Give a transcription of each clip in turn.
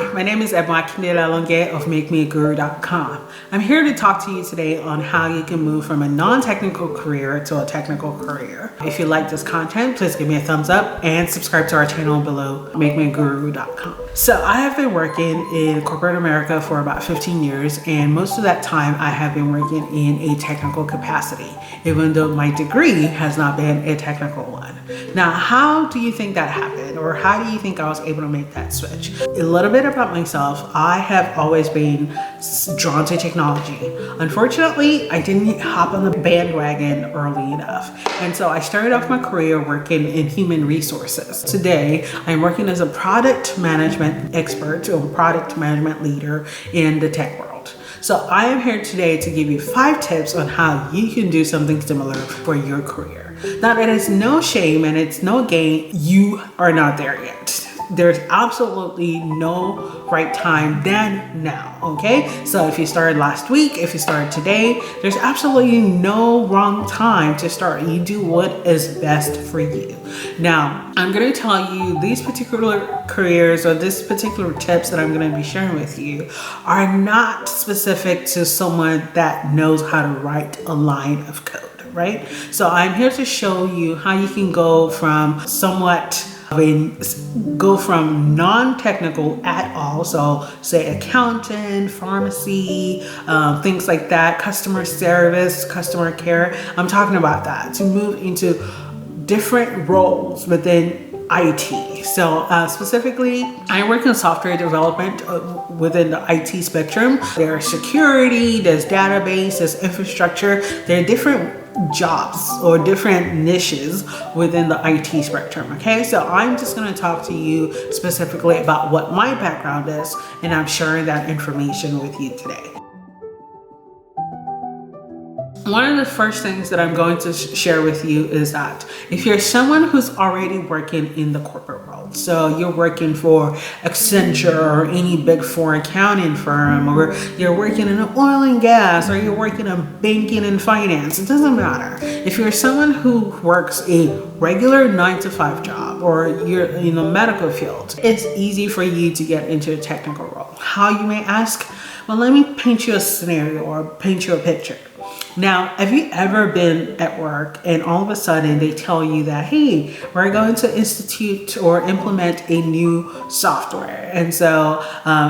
Hi, my name is Ebwa Kindelalonge of MakeMeAGuru.com. I'm here to talk to you today on how you can move from a non-technical career to a technical career. If you like this content, please give me a thumbs up and subscribe to our channel below, MakeMeAGuru.com. So I have been working in corporate America for about 15 years, and most of that time I have been working in a technical capacity, even though my degree has not been a technical one. Now, how do you think that happened, or how do you think I was able to make that switch? A little bit about myself. I have always been drawn to technology. Unfortunately, I didn't hop on the bandwagon early enough. And so I started off my career working in human resources. Today, I'm working as a product management expert or product management leader in the tech world. So I am here today to give you 5 tips on how you can do something similar for your career. Now, it is no shame and it's no gain. You are not there yet. There's absolutely no right time than now, okay? So if you started last week, if you started today, there's absolutely no wrong time to start. You do what is best for you. Now, I'm gonna tell you these particular careers or this particular tips that I'm gonna be sharing with you are not specific to someone that knows how to write a line of code, right? So I'm here to show you how you can go from non-technical at all, so say accountant, pharmacy, things like that, customer service, customer care. I'm talking about that, to move into different roles within IT. So specifically, I work in software development within the IT spectrum. There's security, there's database, there's infrastructure. There are different jobs or different niches within the IT spectrum, okay? So I'm just gonna talk to you specifically about what my background is, and I'm sharing that information with you today. One of the first things that I'm going to share with you is that if you're someone who's already working in the corporate world, so you're working for Accenture or any big four accounting firm, or you're working in oil and gas, or you're working in banking and finance, it doesn't matter. If you're someone who works a regular 9-to-5 job, or you're in the medical field, it's easy for you to get into a technical role. How, you may ask? Well, let me paint you a scenario or paint you a picture. Now, have you ever been at work and all of a sudden they tell you that, hey, we're going to institute or implement a new software? And so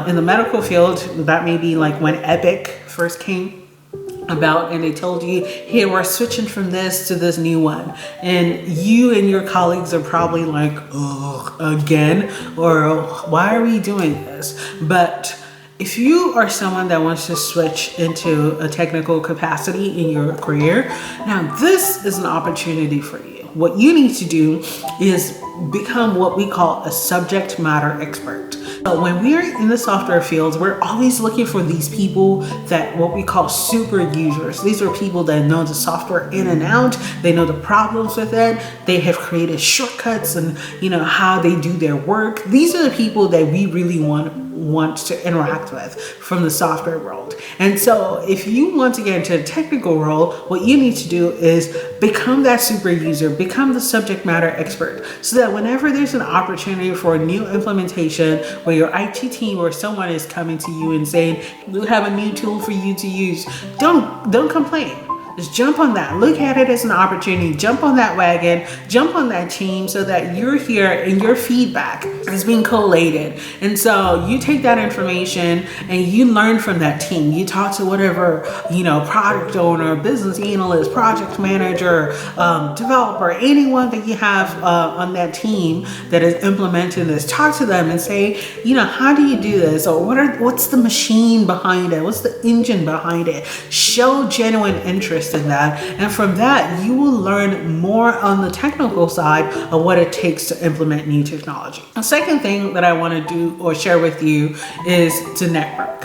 in the medical field, that may be like when Epic first came about and they told you, hey, we're switching from this to this new one. And you and your colleagues are probably like, oh, again? Or why are we doing this? But if you are someone that wants to switch into a technical capacity in your career, now this is an opportunity for you. What you need to do is become what we call a subject matter expert. So when we're in the software fields, we're always looking for these people that what we call super users. These are people that know the software in and out. They know the problems with it. They have created shortcuts and how they do their work. These are the people that we really want to interact with from the software world. And so if you want to get into a technical role, what you need to do is become that super user, become the subject matter expert, so that whenever there's an opportunity for a new implementation where your IT team or someone is coming to you and saying, we have a new tool for you to use, don't complain. Just jump on that. Look at it as an opportunity. Jump on that wagon, jump on that team, so that you're here and your feedback is being collated. And so you take that information and you learn from that team. You talk to whatever, product owner, business analyst, project manager, developer, anyone that you have on that team that is implementing this. Talk to them and say, how do you do this? Or what's the machine behind it? What's the engine behind it? Show genuine interest in that, and from that you will learn more on the technical side of what it takes to implement new technology. The second thing that I want to do or share with you is to network.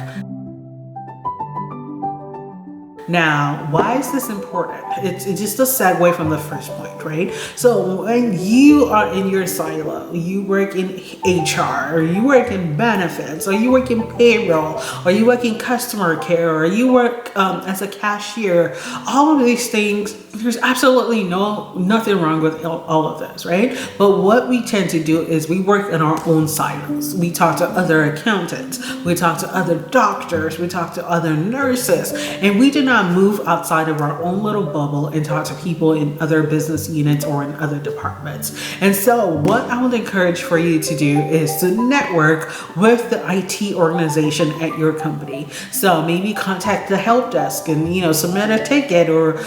Now, why is this important? It's just a segue from the first point, right? So when you are in your silo, you work in HR, or you work in benefits, or you work in payroll, or you work in customer care, or you work as a cashier, all of these things, there's absolutely nothing wrong with all of this, right? But what we tend to do is we work in our own silos. We talk to other accountants, we talk to other doctors, we talk to other nurses, and we do not move outside of our own little bubble and talk to people in other business units or in other departments. And so what I would encourage for you to do is to network with the IT organization at your company. So maybe contact the help desk and, submit a ticket, or,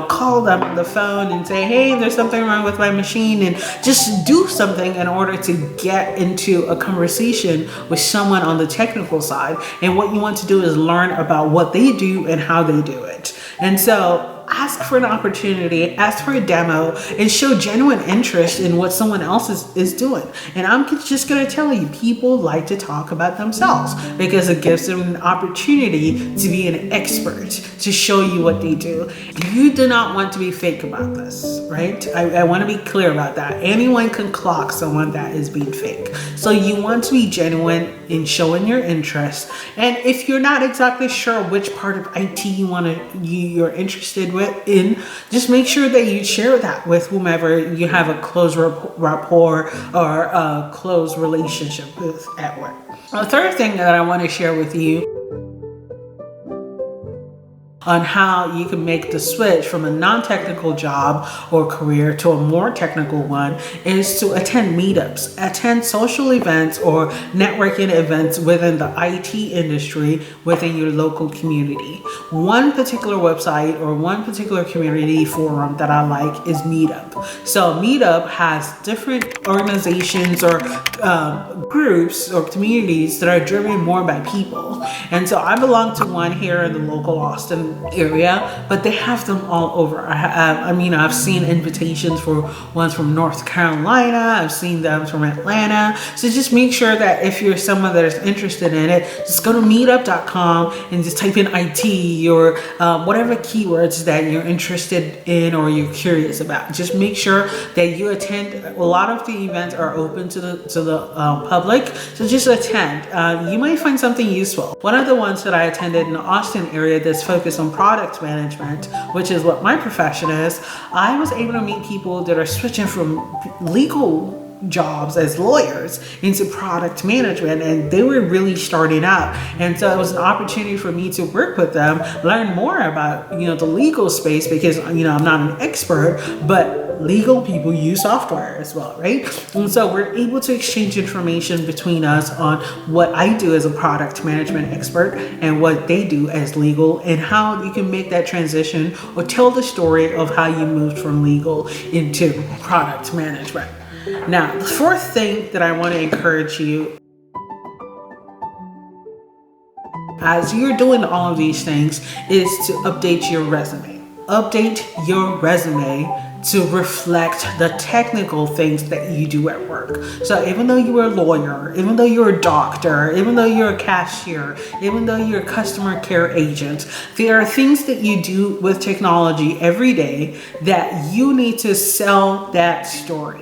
call them on the phone and say, hey, there's something wrong with my machine, and just do something in order to get into a conversation with someone on the technical side. And what you want to do is learn about what they do and how they do it. And so ask for an opportunity, ask for a demo, and show genuine interest in what someone else is doing. And I'm just going to tell you, people like to talk about themselves because it gives them an opportunity to be an expert, to show you what they do. You do not want to be fake about this, right? I want to be clear about that. Anyone can clock someone that is being fake. So you want to be genuine in showing your interest. And if you're not exactly sure which part of IT you're interested in, just make sure that you share that with whomever you have a close rapport or a close relationship with at work. The third thing that I want to share with you on how you can make the switch from a non-technical job or career to a more technical one is to attend meetups, attend social events or networking events within the IT industry within your local community. One particular website or one particular community forum that I like is Meetup. So Meetup has different organizations or groups or communities that are driven more by people. And so I belong to one here in the local Austin area, but they have them all over. I've seen invitations for ones from North Carolina. I've seen them from Atlanta. So just make sure that if you're someone that is interested in it, just go to meetup.com and just type in IT or whatever keywords that you're interested in or you're curious about. Just make sure that you attend. A lot of the events are open to the public, so just attend. You might find something useful. One of the ones that I attended in the Austin area that's focused on product management, which is what my profession is, I was able to meet people that are switching from legal jobs as lawyers into product management, and they were really starting out. And so it was an opportunity for me to work with them, learn more about the legal space, because I'm not an expert, but legal people use software as well, right? And so we're able to exchange information between us on what I do as a product management expert and what they do as legal, and how you can make that transition or tell the story of how you moved from legal into product management. Now, the fourth thing that I want to encourage you as you're doing all of these things is to update your resume. Update your resume to reflect the technical things that you do at work. So even though you're a lawyer, even though you're a doctor, even though you're a cashier, even though you're a customer care agent, there are things that you do with technology every day that you need to sell that story.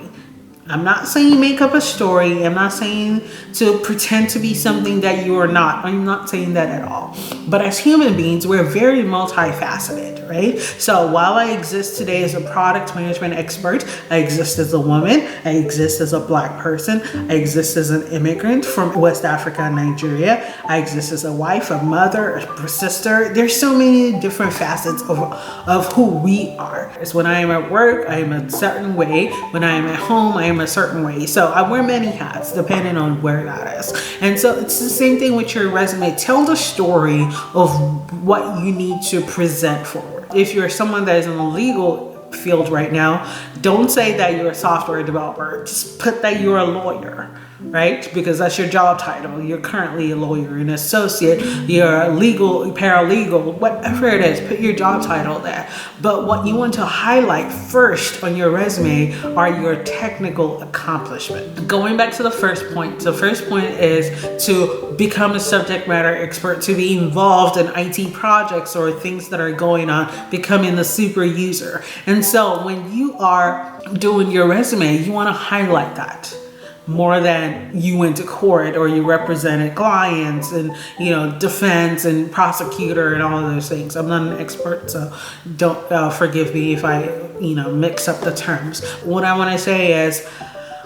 I'm not saying make up a story. I'm not saying to pretend to be something that you are not. I'm not saying that at all. But as human beings, we're very multifaceted, right? So while I exist today as a product management expert, I exist as a woman, I exist as a Black person, I exist as an immigrant from West Africa and Nigeria, I exist as a wife, a mother, a sister. There's so many different facets of who we are. It's when I am at work, I am a certain way. When I am at home, I am a certain way. So I wear many hats depending on where that is. And so it's the same thing with your resume. Tell the story of what you need to present forward. If you're someone that is in the legal field right now, don't say that you're a software developer. Just put that you're a lawyer, right? Because that's your job title. You're currently a lawyer, an associate, you're a legal, paralegal, whatever it is, put your job title there. But what you want to highlight first on your resume are your technical accomplishments. Going back to the first point is to become a subject matter expert, to be involved in IT projects or things that are going on, becoming the super user. And so when you are doing your resume, you want to highlight that. more than you went to court or you represented clients and, defense and prosecutor and all of those things. I'm not an expert, so don't forgive me if I, mix up the terms. What I want to say is,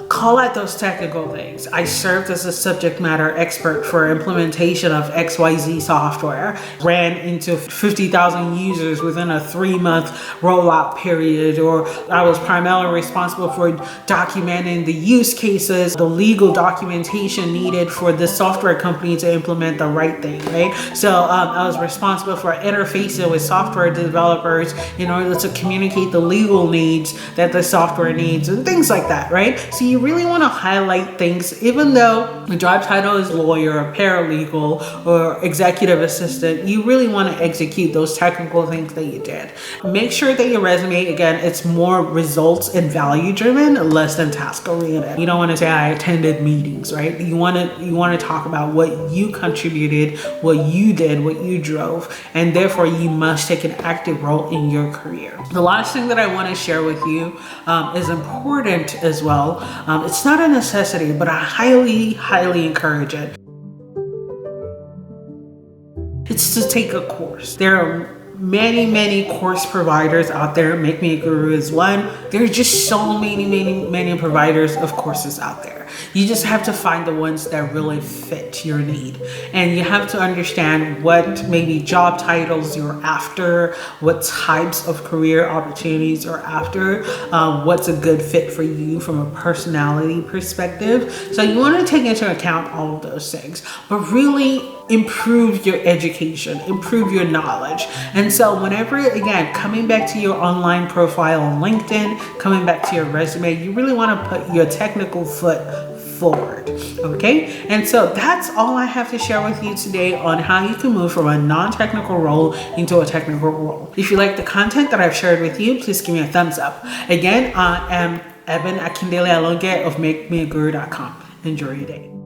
call out those technical things. I served as a subject matter expert for implementation of XYZ software, ran into 50,000 users within a 3-month rollout period, or I was primarily responsible for documenting the use cases, the legal documentation needed for the software company to implement the right thing, right? So I was responsible for interfacing with software developers in order to communicate the legal needs that the software needs and things like that, right? So you really want to highlight things, even though the job title is lawyer or paralegal or executive assistant, you really want to execute those technical things that you did. Make sure that your resume, again, it's more results and value driven, less than task oriented. You don't want to say I attended meetings, right? You want to talk about what you contributed, what you did, what you drove, and therefore you must take an active role in your career. The last thing that I want to share with you is important as well. It's not a necessity, but I highly encourage it. It's to take a course. There are many course providers out there. MakeMeAGuru is one. There are just so many providers of courses out there. You just have to find the ones that really fit your need. And you have to understand what maybe job titles you're after, what types of career opportunities you're after, what's a good fit for you from a personality perspective. So you want to take into account all of those things, but really improve your education, improve your knowledge. And so whenever, again, coming back to your online profile on LinkedIn, coming back to your resume, you really want to put your technical foot forward. Okay. And so that's all I have to share with you today on how you can move from a non-technical role into a technical role. If you like the content that I've shared with you, please give me a thumbs up. Again, I am Eben Akindele Alonge of MakeMeAGuru.com. Enjoy your day.